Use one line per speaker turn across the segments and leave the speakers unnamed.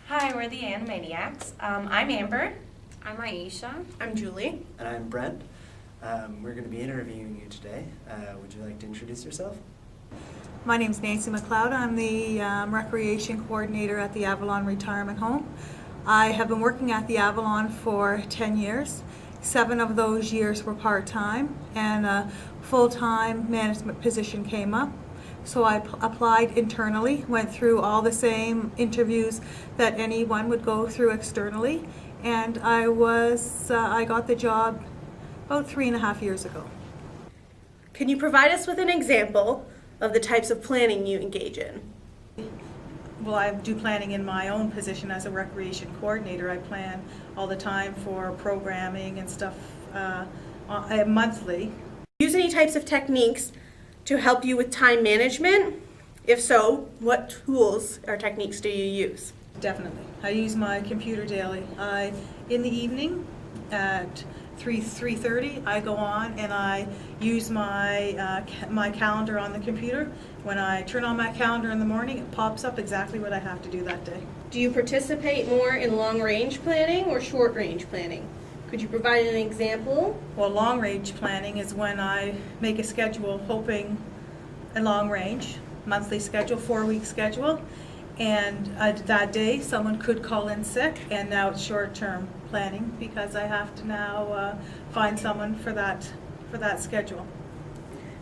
Hi, we're the Animaniacs. I'm Amber.
I'm Aisha.
I'm Julie.
And I'm Brent. We're going to be interviewing you today. Would you like to introduce yourself?
My name's Nancy McLeod. I'm the recreation coordinator at the Avalon Retirement Home. I have been working at the Avalon for 10 years. 7 of those years were part-time, and a full-time management position came up. So I applied internally, went through all the same interviews that anyone would go through externally, and I got the job about 3.5 years ago.
Can you provide us with an example of the types of planning you engage in?
Well, I do planning in my own position as a recreation coordinator. I plan all the time for programming and stuff monthly.
Use any types of techniques to help you with time management? If so, what tools or techniques do you use?
Definitely. I use my computer daily. In the evening at 3:30, I go on and I use my my calendar on the computer. When I turn on my calendar in the morning, it pops up exactly what I have to do that day.
Do you participate more in long-range planning or short-range planning? Could you provide an example?
Well, long-range planning is when I make a schedule hoping a long-range, monthly schedule, 4-week schedule, and that day someone could call in sick, and now it's short-term planning because I have to now find someone for that schedule.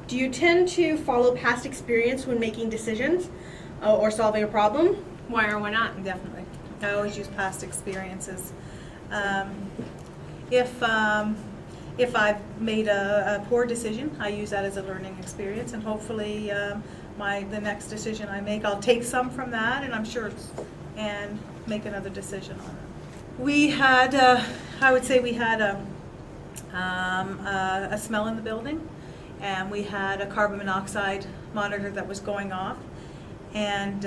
Do you tend to follow past experience when making decisions or solving a problem? Why or why not?
Definitely. I always use past experiences. If I've made a poor decision, I use that as a learning experience, and hopefully the next decision I make, I'll take some from that, and I'm sure, and make another decision on it. We had, I would say we had a smell in the building, and we had a carbon monoxide monitor that was going off, and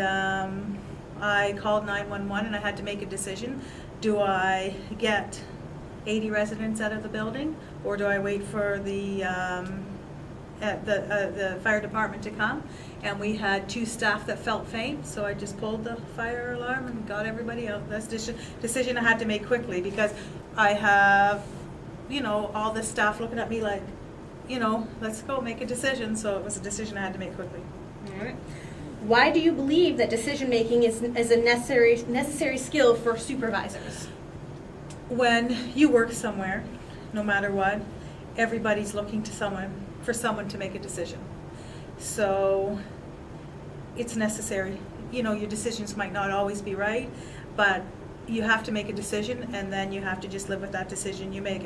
I called 911 and I had to make a decision. Do I get 80 residents out of the building, or do I wait for the fire department to come? And we had 2 staff that felt faint, so I just pulled the fire alarm and got everybody out. That's a decision I had to make quickly because I have, all this staff looking at me like, let's go make a decision. So it was a decision I had to make quickly.
All right. Why do you believe that decision making is a necessary skill for supervisors?
When you work somewhere, no matter what, everybody's looking to for someone to make a decision. So it's necessary. Your decisions might not always be right, but you have to make a decision, and then you have to just live with that decision you make.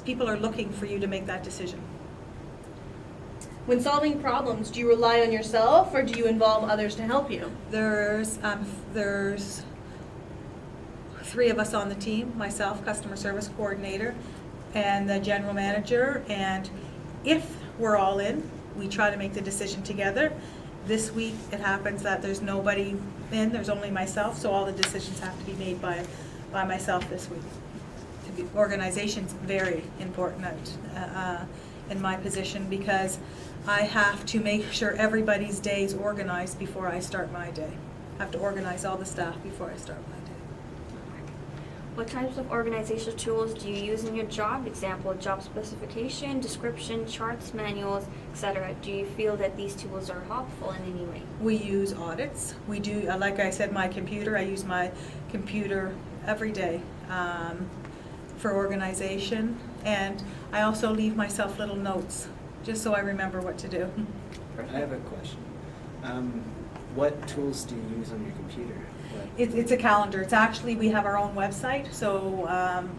People are looking for you to make that decision.
When solving problems, do you rely on yourself or do you involve others to help you?
There's 3 of us on the team, myself, customer service coordinator, and the general manager, and if we're all in, we try to make the decision together. This week it happens that there's nobody in, there's only myself, so all the decisions have to be made by myself this week. Organization's very important in my position because I have to make sure everybody's day is organized before I start my day. I have to organize all the staff before I start my day.
What types of organizational tools do you use in your job? Example, job specification, description, charts, manuals, etc. Do you feel that these tools are helpful in any way?
We use audits. We do, like I said, I use my computer every day for organization, and I also leave myself little notes just so I remember what to do.
I have a question. What tools do you use on your computer?
It's a calendar. It's actually, we have our own website, so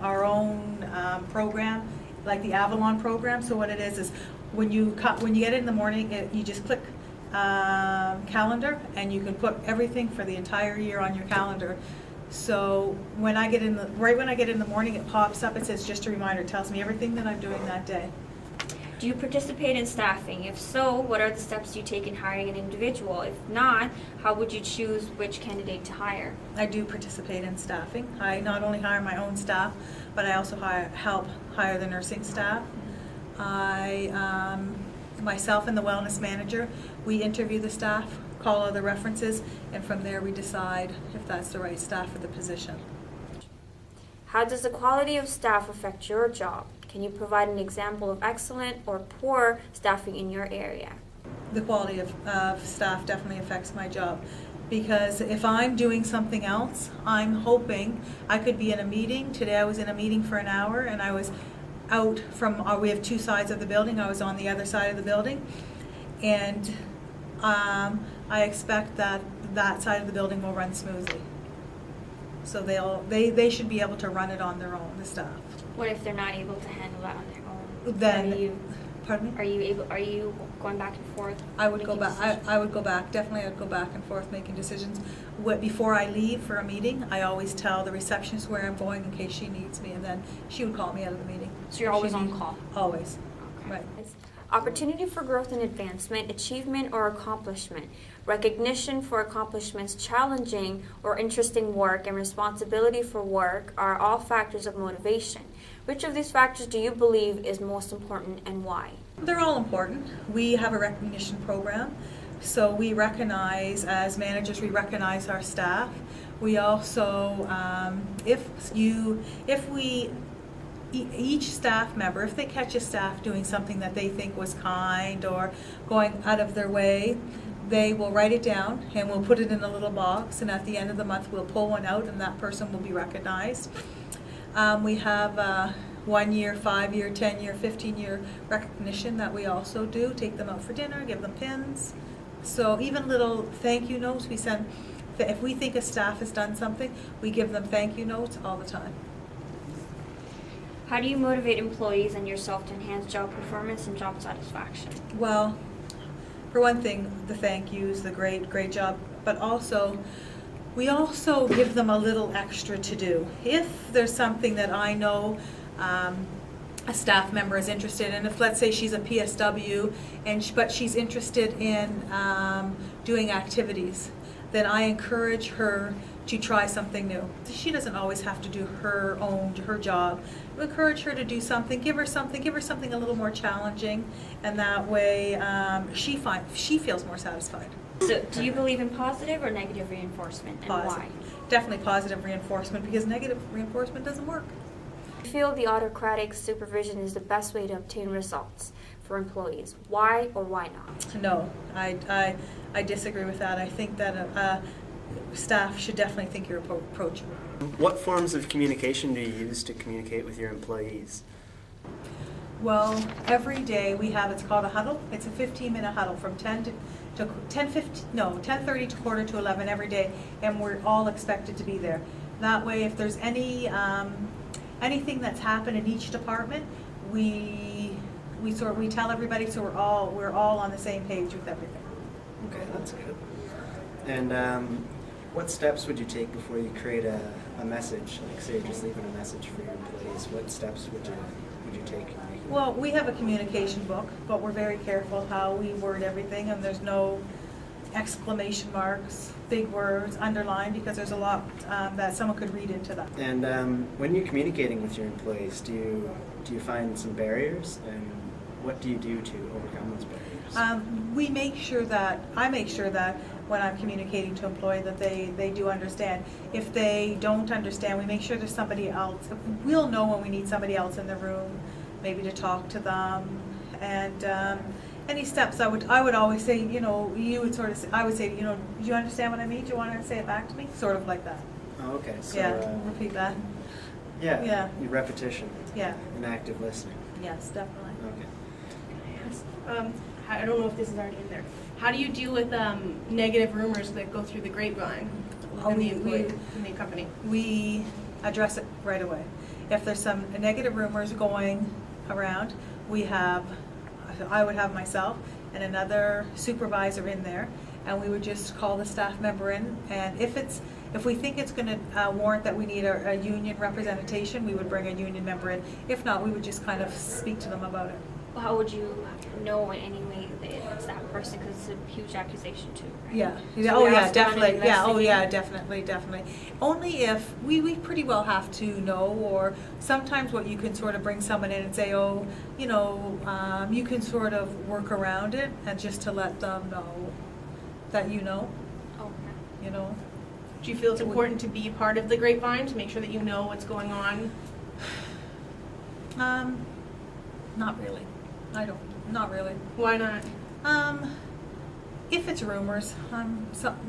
our own program, like the Avalon program. So what it is when you get in the morning, you just click calendar, and you can put everything for the entire year on your calendar. So when I get in the morning, it pops up. It says just a reminder. It tells me everything that I'm doing that day.
Do you participate in staffing? If so, what are the steps you take in hiring an individual? If not, how would you choose which candidate to hire?
I do participate in staffing. I not only hire my own staff, but I also help hire the nursing staff. Myself and the wellness manager, we interview the staff call other references, and from there we decide if that's the right staff for the position.
How does the quality of staff affect your job? Can you provide an example of excellent or poor staffing in your area?
The quality of staff definitely affects my job, because if I'm doing something else, I'm hoping I could be in a meeting. Today I was in a meeting for an hour, and I was out from, we have two sides of the building, I was on the other side of the building, and I expect that that side of the building will run smoothly. So they should be able to run it on their own, the staff.
What if they're not able to handle that on their own?
Then, pardon me?
Are you going back and forth?
I would go
making
back,
decisions?
I would go back, definitely I'd go back and forth making decisions. Before I leave for a meeting, I always tell the receptionist where I'm going in case she needs me, and then she would call me out of the meeting.
So you're always on call?
Always,
Okay.
right.
Opportunity for growth and advancement, achievement or accomplishment, recognition for accomplishments, challenging or interesting work, and responsibility for work are all factors of motivation. Which of these factors do you believe is most important and why?
They're all important. We have a recognition program, so we recognize, as managers, we recognize our staff. We also, each staff member, if they catch a staff doing something that they think was kind or going out of their way, they will write it down and we'll put it in a little box, and at the end of the month we'll pull one out and that person will be recognized. We have 1 year, 5 year, 10 year, 15-year recognition that we also do. Take them out for dinner, give them pins. So even little thank you notes we send. If we think a staff has done something, we give them thank you notes all the time.
How do you motivate employees and yourself to enhance job performance and job satisfaction?
Well, for one thing, the thank yous, the great job, but also we also give them a little extra to do. If there's something that I know a staff member is interested in, if let's say she's a PSW but she's interested in doing activities, then I encourage her to try something new. She doesn't always have to do her job. We encourage her to do something, give her something a little more challenging, and that way she feels more satisfied.
So do you believe in positive or negative reinforcement, and
Positive.
why?
Definitely positive reinforcement, because negative reinforcement doesn't work.
I feel the autocratic supervision is the best way to obtain results for employees. Why or why not?
No, I disagree with that. I think that staff should definitely think you're approachable.
What forms of communication do you use to communicate with your employees?
Well, every day we have, it's called a huddle. It's a 15-minute huddle from 10:30 to 11 every day, and we're all expected to be there. That way, if there's anything that's happened in each department, we tell everybody, so we're all on the same page with everything.
Okay, that's good. And what steps would you take before you create a message? Like, say you're just leaving a message for your employees. What steps would you take?
Well, we have a communication book, but we're very careful how we word everything, and there's no exclamation marks, big words, underlined, because there's a lot that someone could read into that.
And when you're communicating with your employees, do you find some barriers, and what do you do to overcome those barriers? I make sure that when I'm communicating to employees that they do understand. If they don't understand, we make sure there's somebody else. We'll know when we need somebody else in the room, maybe to talk to them. And any steps, I would always say, you would sort of, I would say, do you understand what I mean? Do you want to say it back to me? Sort of like that. Oh, okay. So,
Yeah, repeat that.
Yeah.
Yeah.
Your repetition.
Yeah.
And active listening.
Yes, definitely.
Okay.
I don't know if this is already in there. How do you deal with negative rumors that go through the grapevine in the company?
We address it right away. If there's some negative rumors going around, I would have myself and another supervisor in there, and we would just call the staff member in, and if we think it's going to warrant that we need a union representation, we would bring a union member in. If not, we would just kind of speak to them about it.
How would you know in any way that it's that person? Because it's a huge accusation too, right?
Yeah.
So
Oh
we
yeah,
also gotta
definitely. Yeah. Oh yeah,
investigate.
definitely. Only if we pretty well have to know, or sometimes what you can sort of bring someone in and say, you can sort of work around it, and just to let them know that you know,
Okay.
you know.
Do you feel it's important to be a part of the grapevine, to make sure that you know what's going on?
Not really. Not really.
Why not?
If it's rumors, I'm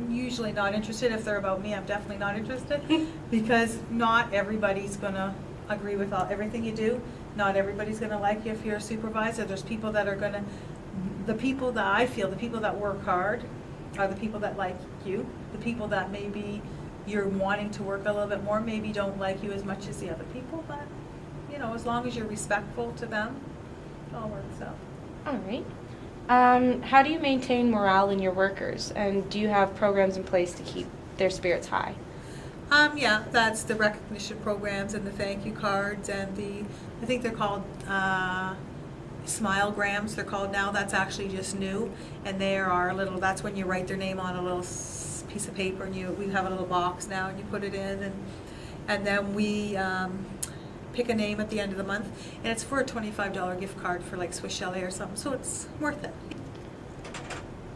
usually not interested. If they're about me, I'm definitely not interested because not everybody's gonna agree with everything you do. Not everybody's gonna like you if you're a supervisor. There's people that are gonna, the people that I feel, the people that work hard are the people that like you. The people that maybe you're wanting to work a little bit more, maybe don't like you as much as the other people, but, you know, as long as you're respectful to them, it all works out.
All right. How do you maintain morale in your workers, and do you have programs in place to keep their spirits high?
Yeah, that's the recognition programs and the thank you cards and I think they're called Smilegrams, they're called now. That's actually just new, and that's when you write their name on a little piece of paper, and we have a little box now, and you put it in, and then we pick a name at the end of the month, and it's for a $25 gift card for like Swiss Chalet or something, so it's worth it.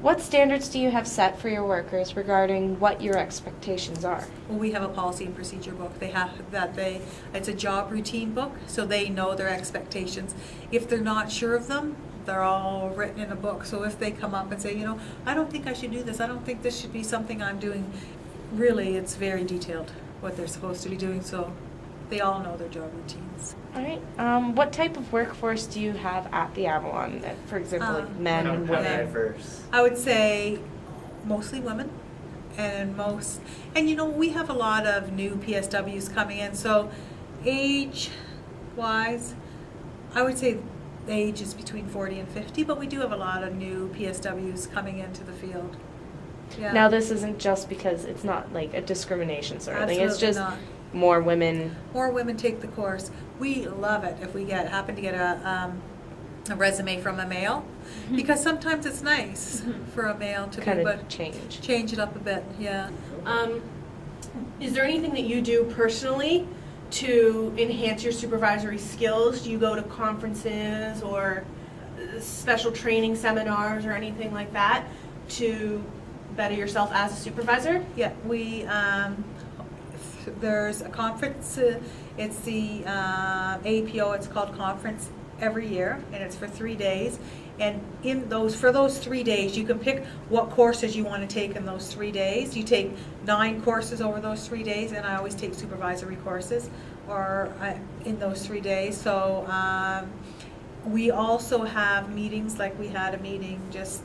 What standards do you have set for your workers regarding what your expectations are?
Well, we have a policy and procedure book. It's a job routine book, so they know their expectations. If they're not sure of them, they're all written in a book. So if they come up and say, you know, I don't think I should do this, I don't think this should be something I'm doing, really, it's very detailed what they're supposed to be doing, so they all know their job routines.
All right. What type of workforce do you have at the Avalon? For example, like men and
How
women.
diverse?
I would say mostly women, and you know, we have a lot of new PSWs coming in, so age-wise, I would say the age is between 40 and 50, but we do have a lot of new PSWs coming into the field. Yeah.
Now, this isn't just because it's not like a discrimination sort of thing. It's
Absolutely
just
not.
more women.
More women take the course. We love it if we happen to get a resume from a male, because sometimes it's nice for a male to
Kind
be,
of
but
change
it up a bit. Yeah.
Is there anything that you do personally to enhance your supervisory skills? Do you go to conferences or special training seminars or anything like that to better yourself as a supervisor?
Yeah, there's a conference, it's the APO, it's called conference every year, and it's for 3 days. And for those 3 days, you can pick what courses you want to take in those 3 days. You take 9 courses over those 3 days, and I always take supervisory courses in those 3 days. So we also have meetings, like we had a meeting just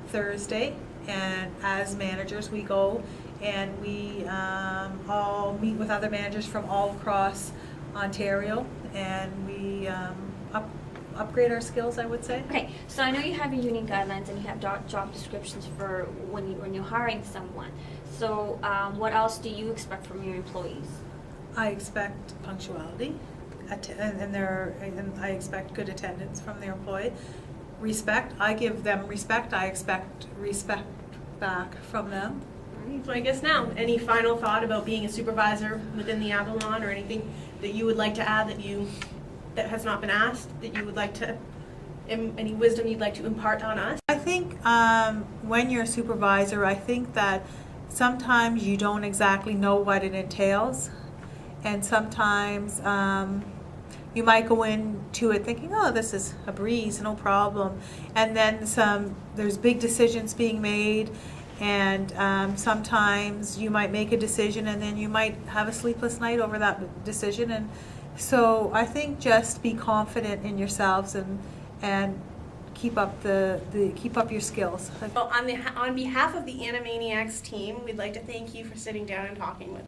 Thursday, and as managers we go and we all meet with other managers from all across Ontario, and we upgrade our skills, I would say.
Okay, so I know you have your union guidelines and you have job descriptions for when you're hiring someone. So what else do you expect from your employees?
I expect punctuality, and I expect good attendance from their employee. Respect, I give them respect. I expect respect back from them.
So I guess now, any final thought about being a supervisor within the Avalon, or anything that you would like to add that has not been asked, that you would like to, any wisdom you'd like to impart on us?
I think when you're a supervisor, I think that sometimes you don't exactly know what it entails, and sometimes you might go into it thinking, oh, this is a breeze, no problem, and then there's big decisions being made, and sometimes you might make a decision and then you might have a sleepless night over that decision. And so I think just be confident in yourselves and keep up keep up your skills.
Well, on behalf of the Animaniacs team, we'd like to thank you for sitting down and talking with us.